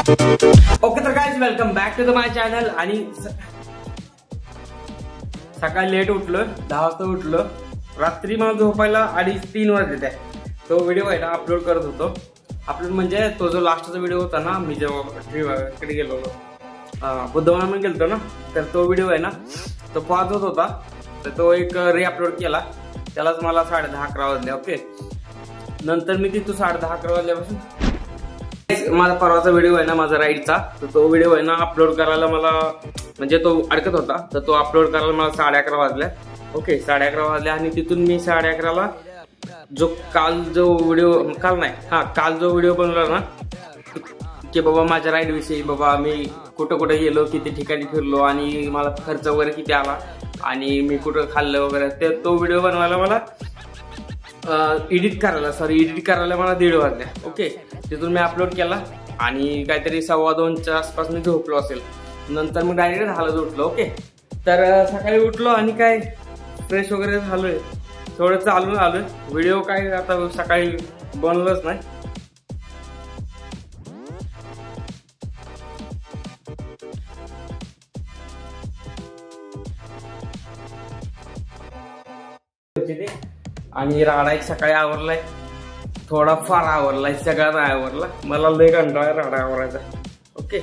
Okay तर guys welcome back to the my channel. आणि सकाळी लेट उठलो, 10 वाजता उठलो, रात्री मला झोपायला 2:30-3 वाजले। तो व्हिडिओ आहे ना अपलोड करत होतो। अपलोड म्हणजे तो जो लास्टचा व्हिडिओ होता ना, मी जेव्हा कडे गेलो होतो बुद्धवान गेलतो ना, तर तो व्हिडिओ आहे ना तो पाहत होता, तर तो एक री अपलोड केला, त्यालाच मला 10:30-11 वाजले। ओके, नंतर मी तिथून 10:30-11 वाजल्यापासून माझा परवाचा व्हिडिओ आहे ना माझा राईडचा, तर तो व्हिडिओ आहे ना अपलोड करायला मला म्हणजे तो अडकत होता, तर तो अपलोड करायला मला 11:30 वाजल्या। ओके, 11:30 वाजले आणि तिथून मी 11:30ला काल जो व्हिडिओ बनवला ना की बाबा माझ्या राईड विषयी, बाबा मी कुठं कुठं गेलो, किती ठिकाणी फिरलो आणि मला खर्च वगैरे किती आला आणि मी कुठं खाल्लं वगैरे, ते तो व्हिडिओ बनवायला मला एडिट करायला मला 1:30 वाजल्या। ओके, तिथून मी अपलोड केला आणि काहीतरी 2:15च्या आसपास मी झोपलो असेल। नंतर मग डायरेक्ट 10ला उठलो। ओके, तर सकाळी उठलो आणि काय फ्रेश वगैरे झालोय, थोडं चालून आलोय। व्हिडिओ काय आता सकाळी बनवलंच नाही। आणि राडा एक सकाळी आवरलाय, थोडा फार आवरलाय, सगळा नाही आवरला, मला लय कंटाळा राडा आवरायचा। ओके,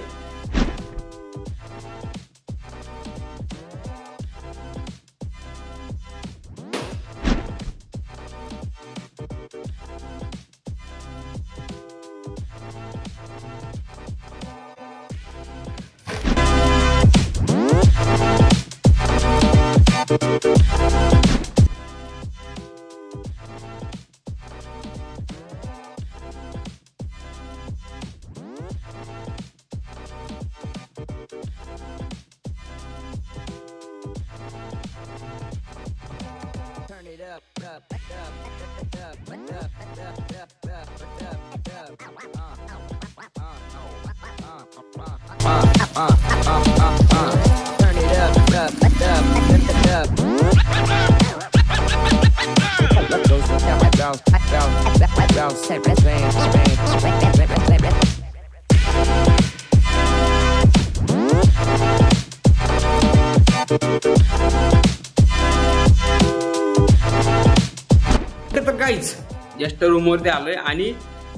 तर गाईज जस्ट रूमवरती आलोय आणि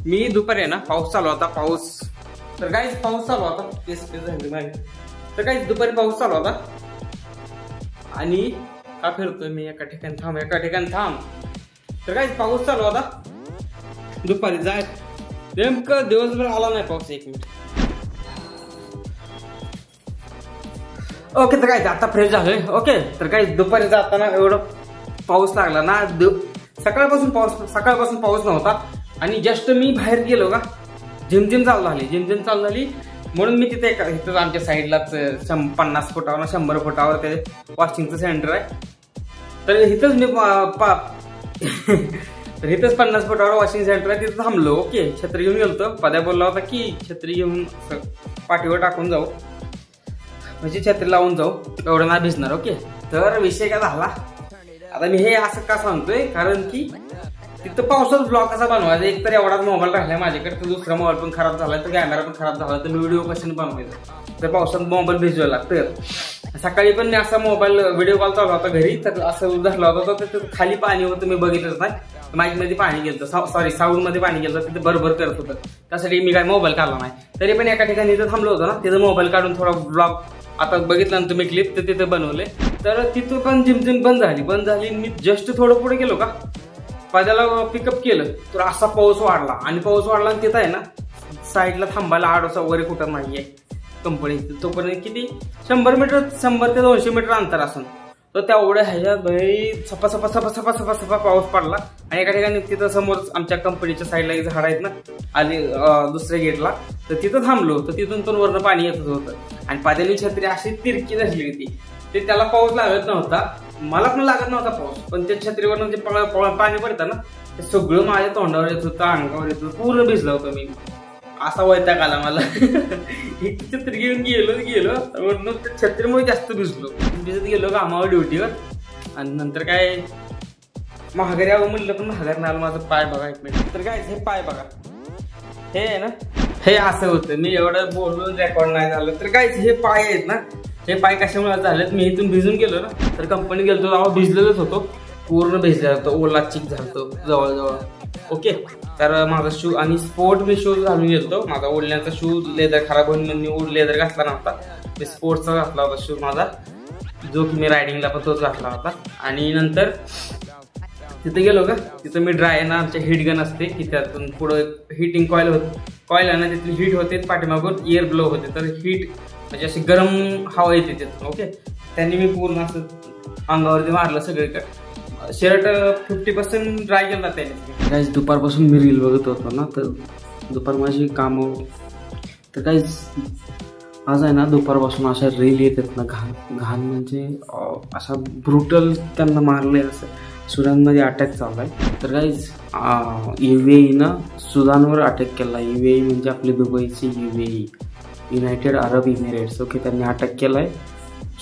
मी दुपारी आहे ना, पाऊस चालू होता, तर गाईज पाऊस चालू होता, तर गाईज दुपारी पाऊस चालू होता आणि का फिरतोय मी एका ठिकाणी थांब। तर गाईज पाऊस चालू होता दुपारी, जाय नेमकं दिवसभर आला नाही पाऊस, 1 मिनिट। ओके, तर गाईज आता फ्रेश झालोय। ओके, तर गाईज दुपारी जाताना एवढं पाऊस लागला ना, सकाळपासून पाऊस नव्हता आणि जस्ट मी बाहेर गेलो का झिमझिम चालू झाली, म्हणून मी इथं आमच्या साईडलाच 50 फुटावर 100 फुटावर ते वॉशिंगचं सेंटर आहे, तर इथंच मी तर इथंच 50 फुटावर वॉशिंग सेंटर आहे, तिथं थांबलो। ओके, छत्री घेऊन गेलतो, पद्या बोलला होता की छत्री घेऊन पाठीवर टाकून जाऊ, म्हणजे छत्री लावून जाऊ, एवढं नाही भिजणार। ओके, तर विषय काय झाला, आता मी हे असं का सांगतोय, कारण की तिथं पावसात ब्लॉग कसा बनवायचा, एक तर एवढाच मोबाईल राहिलाय माझ्याकडे, तर दुसरा मोबाईल पण खराब झालाय, तर कॅमेरा पण खराब झाला, तर मी व्हिडिओ कशाने बनवायचा, तर पावसात मोबाईल भिजवायला लागतं। सकाळी पण मी असा मोबाईल व्हिडिओ कॉल चालू होता घरी, तर असं धरला होता, तर खाली पाणी होतं, मी बघितलंच नाही, माईक मध्ये पाणी गेलं, साऊंड मध्ये पाणी गेलं, तिथे भरभर करत होतं, त्यासाठी मी काय मोबाईल काढला नाही। तरी पण एका ठिकाणी इथं थांबलो होतो ना, तिथं मोबाईल काढून थोडा ब्लॉग आता बघितलं ना तुम्ही क्लिप, तर तिथे बनवले, तर तिथं पण झिमझिम बंद झाली। मी जस्ट थोडं पुढे गेलो का पद्याला पिकअप केलं, तर असा पाऊस वाढला आणि तिथं आहे ना साईडला थांबायला आडोसा वगैरे कुठं नाहीये कंपनी, तोपर्यंत किती 100 ते 200 मीटर अंतर असेल, तर तेवढ्या ह्याच्यात सपा पाऊस पडला आणि एका ठिकाणी तिथं समोर आमच्या कंपनीच्या साईडला एक झाड आहेत ना, आणि दुसऱ्या गेटला, तर तिथं थांबलो, तर तिथून पण वरनं पाणी येत होतं आणि पाद्याची छत्री अशी तिरकी झाली होती, ते त्याला पाऊस लागत नव्हता, मला पण लागत नव्हता पाऊस, पण त्या छत्रीवर म्हणजे पाणी पडतं ना, ते सगळं माझ्या तोंडावर येत होतं, अंगावर येत होतं, पूर्ण भिजलं होतं मी, असा वैताग आला मला। एक छत्री घेऊन गेलो, छत्रीमुळे जास्त भिजत गेलो कामावर ड्युटीवर, आणि नंतर काय महागारी यावं म्हणलं, पण महागारी नाही आलं, माझं पाय बघा 1 मिनिट। तर काय हे पाय बघा, हे आहे ना हे असं होतं, मी एवढं बोलून रेकॉर्ड नाही झालं. तर काय हे पाय आहेत ना, हे पाय कशामुळे झालेत, मी इथून भिजून गेलो ना, तर कंपनी गेलो तेव्हा भिजलेलंच होतो, पूर्ण भिजलेला होतो, ओला चिक झालतो जवळजवळ. ओके, तर माझा शू आणि स्पोर्ट मी शूज घालून गेलो. माझा ओढण्याचा शू लेदर खराब होऊन मी लेदर घातला नव्हता, मी स्पोर्ट्सचा घातला होता शू माझा, जो की मी रायडिंगला पण तोच घातला होता. आणि नंतर तिथे गेलो का, तिथं मी ड्राय ना, आमच्या हीट गन असते की त्यातून पुढं हिटिंग कॉईल आहे ना, तिथली हीट होते, पाठीमागून एअर ब्लो होते, तर हीट म्हणजे अशी गरम हवा येते तिथून. ओके, त्यांनी मी पूर्ण असं अंगावरती मारलं सगळीकडे. शर्ट 50% ड्राय केला त्याने. काहीच दुपारपासून मी रील बघत होतो ना, तर दुपार माझी कामं, तर काहीच आज आहे ना दुपारपासून अशा रील येतात ना, घाण म्हणजे असा ब्रुटल त्यांना मारले, असं सुदानमध्ये अटॅक चालू आहे. तर काहीच UAE सुदानवर अटॅक केला. UAE म्हणजे आपली दुबईची UAE, United Arab emirates. Okay, त्यांनी अटॅक केला आहे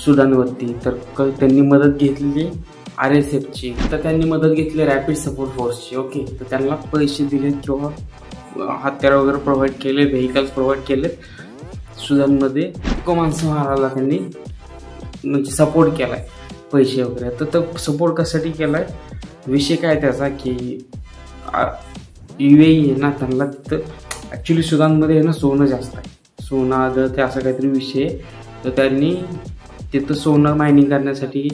सुदानवरती. तर त्यांनी मदत घेतली RSFची, तर त्यांनी मदत घेतली रॅपिड सपोर्ट फोर्सची. ओके, तर त्यांना पैसे दिले किंवा हत्यार वगैरे प्रोव्हाइड केले, व्हेकल्स प्रोव्हाइड केले. सुदानमध्ये माणसं मारायला त्यांनी म्हणजे सपोर्ट केला आहे, पैसे वगैरे. तर तो सपोर्ट कशासाठी केला आहे, विषय काय त्याचा की UAE आहे ना, त्यांना तर ॲक्च्युली सुदानमध्ये आहे ना सोनं जास्त आहे, सोनं आदळ ते असं काहीतरी विषय. तर त्यांनी तिथं सोनं मायनिंग करण्यासाठी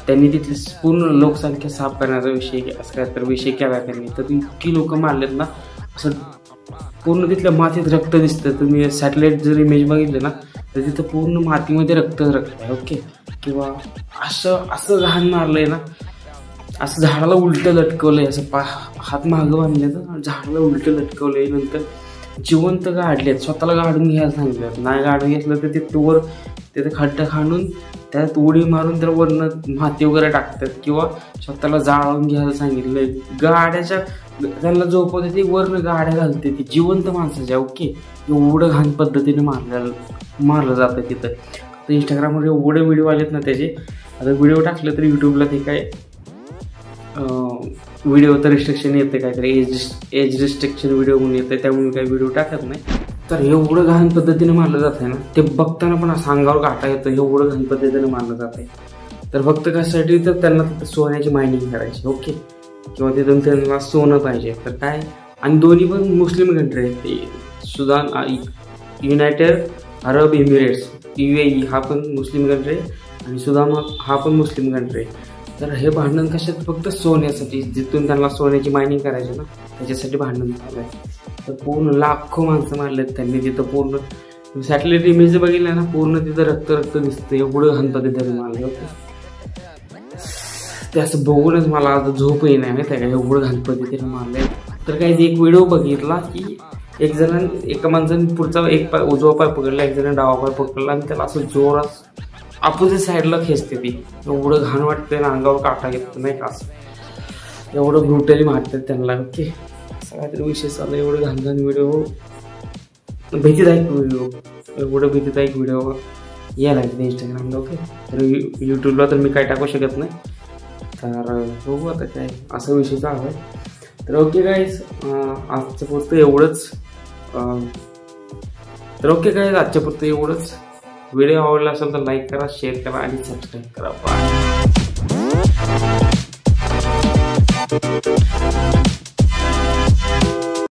त्यांनी तिथली पूर्ण लोकसंख्या साफ करण्याचा विषय, असं काहीतरी विषय केला त्यांनी. तर इतकी लोक मारलेत ना, असं पूर्ण तिथल्या मातीत रक्त दिसतं. तुम्ही सॅटेलाइट जर इमेज बघितलं ना, तर तिथं पूर्ण मातीमध्ये रक्त आहे. ओके, किंवा असं घाण मारलंय ना, असं झाडाला उलटं लटकवलंय, असं हात मागं बांधले तर झाडाला उलटं लटकवलंय. नंतर जिवंत गाडलेत, स्वतःला गाडून घ्यायला सांगितलं. नाही गाडून घेतलं तर तिथं खड्डा खाणून त्यात उडी मारून तर वरनं माती वगैरे टाकतात, किंवा स्वतःला जाळून घ्यायला सांगितलंय. गाड्याच्या त्यांना झोपवते ते, वरनं गाड्या घालते ती जिवंत माणसाच्या. ओके, एवढं घाण पद्धतीने मारलं जातं तिथं. तर इंस्टाग्रामवर एवढे व्हिडिओ आलेत ना त्याचे. आता व्हिडिओ टाकलं तर यूट्यूबला ते काय व्हिडिओ तर रिस्ट्रिक्शन येते, काहीतरी एज रिस्ट्रिक्शन व्हिडिओ म्हणून येते, त्यामुळे काही व्हिडिओ टाकत नाही. तर एवढं घाण पद्धतीने मारलं जात आहे ना, ते बघताना पण असं अंगावर काटा येतं, एवढं घाण पद्धतीने मारलं जात आहे. तर फक्त कशासाठी, तर त्यांना तिथं सोन्याची मायनिंग करायची. ओके, किंवा तिथून त्यांना सोनं पाहिजे. तर काय, आणि दोन्ही पण मुस्लिम कंट्री आहेत, ते Sudan, United Arab emirates UAE हा पण मुस्लिम कंट्री आहे, आणि सुदान हा पण मुस्लिम कंट्री आहे. तर हे भांडण कशात, फक्त सोन्यासाठी, जिथून त्यांना सोन्याची मायनिंग करायची ना, त्याच्यासाठी भांडण चालू आहे. तर पूर्ण लाखो माणसं मारलेत त्यांनी तिथं. पूर्ण सॅटेलाइट इमेज बघितलं ना, पूर्ण तिथं रक्त दिसतं, एवढं घाण पद्धतीने मारलं होतं. ते असं बघूनच मला आता झोपही नाही माहिती आहे का, एवढं घाण पद्धतीने मारलंय. तर काही एक व्हिडिओ बघितला की एका माणसाने पुढचा एक उजवा पाय पकडला, एक जण डावा पाय पकडला, आणि त्याला असं जोरात अपोजिट साईडला खेचते ती. एवढं घाण वाटतंय ना, अंगावर काटा येत नाही का, असं एवढं ब्रुटली मारतात त्यांना. ओके, असं काहीतरी विषय चालू, एवढं घाण व्हिडिओ, भीतीदायक व्हिडिओ, एवढं भीतीदायक व्हिडिओ यायला लागते इंस्टाग्रामला. ओके, तर यूट्यूबला तर मी काय टाकू शकत नाही. तर बघू आता काय असा विषय चालू आहे. तर ओके गाईज, आजच्या पुरतं एवढंच. तर ओके गाईज, आजच्या पुरतं एवढंच. व्हिडिओ आवडला असेल तर लाईक करा, शेअर करा आणि सबस्क्राईब करा. बाय.